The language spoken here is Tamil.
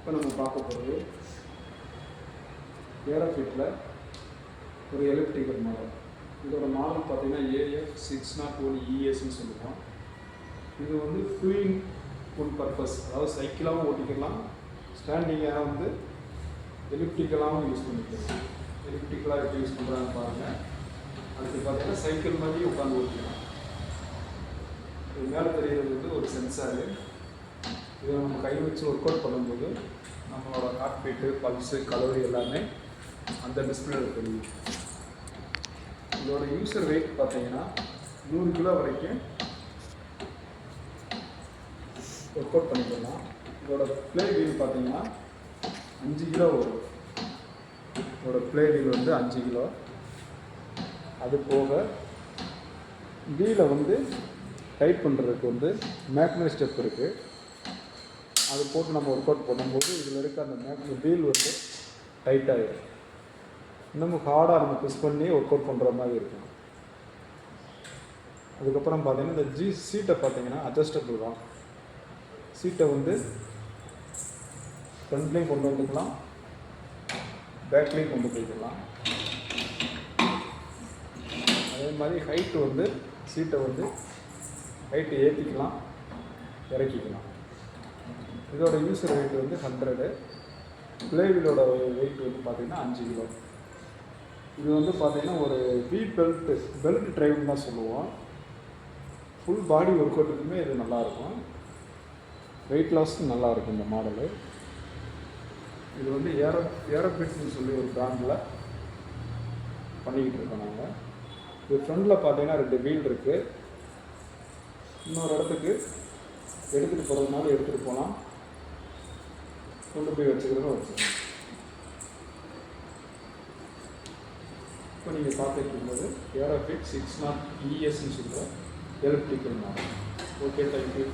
இப்போ நம்ம பார்க்க போகிறது ஏரோஃபிட்டில் ஒரு எலக்ட்ரிக்கல் மாடல். இதோட மாடல் பார்த்தீங்கன்னா AF601ESன்னு சொல்லுவோம். இது வந்து டூயிங் ஒன் பர்பஸ், அதாவது சைக்கிளாகவும் ஓட்டிக்கலாம், ஸ்டாண்டிங்காக வந்து எலிப்டிக்கலாகவும் யூஸ் பண்ணிக்கலாம். எலிப்டிக்கலாக எப்படி யூஸ் பண்ணுறாங்க பாருங்கள். அடுத்து பார்த்தீங்கன்னா சைக்கிள் மாதிரி உட்காந்து ஓட்டிக்கலாம். இது மேலே தெரிகிறது வந்து ஒரு சென்சாரு. இதை நம்ம கை வச்சு ஒர்க் அவுட் பண்ணும்போது நம்மளோட ஹார்ட் பீட்டு, பல்ஸு, கலோரி எல்லாமே அந்த டிஸ்பிளேல தெரியும். இதோட யூசர் வெயிட் பார்த்தீங்கன்னா 100 கிலோ வரைக்கும் ஒர்க் அவுட் பண்ணிக்கலாம். இதோட ப்ளே வீல் பார்த்தீங்கன்னா 5 கிலோ வரும். இதோட ப்ளே வீல் வந்து 5 கிலோ. அது போக வீலை வந்து டைட் பண்ணுறதுக்கு வந்து மேக்னோ ஸ்டெப் இருக்குது. அது போட்டு நம்ம ஒர்க் அவுட் பண்ணும்போது இதில் இருக்க அந்த வீல் வந்து டைட் ஆகிடும். இன்னமும் ஹார்டாக நம்ம புஷ் பண்ணி ஒர்க் அவுட் பண்ணுற மாதிரி இருக்கும். அதுக்கப்புறம் பார்த்தீங்கன்னா இந்த சீட்டை பார்த்தீங்கன்னா அட்ஜஸ்டபிள் தான். சீட்டை வந்து ஃப்ரண்ட்லேயும் கொண்டு வந்துக்கலாம், பேக்லேயும் கொண்டு போய்க்கலாம். அதே மாதிரி ஹைட்டு வந்து சீட்டை வந்து ஹைட்டு ஏற்றிக்கலாம், இறக்கிக்கலாம். இதோட யூசர் வெயிட் வந்து 100. பிளேவிலோட வெயிட் வந்து பார்த்திங்கன்னா 5 கிலோ. இது வந்து பார்த்திங்கன்னா ஒரு பெல்ட் ட்ரைவ்னு தான் சொல்லுவோம். ஃபுல் பாடி ஒர்க் அவுட்டுக்குமே இது நல்லாயிருக்கும். வெயிட் லாஸ்க்கும் நல்லாயிருக்கும் இந்த மாடலு. இது வந்து ஏரோஃபிட்னு சொல்லி ஒரு பிராண்டில் பண்ணிக்கிட்டு இருக்கோம் நாங்கள். இது ஃப்ரண்டில் பார்த்தீங்கன்னா 2 வீல் இருக்குது. இன்னொரு இடத்துக்கு எடுத்துகிட்டு போகிறதுனால எடுத்துகிட்டு போகலாம், கொண்டு போய் வச்சுக்கிறதும் வச்சுக்கலாம். இப்போ நீங்கள் பார்த்துட்டு இருக்கும்போது ஏரோஃபிட் 601ESன்னு சொல்கிற எலக்ட்ரிக்கல் மாடல். Okay, thank you.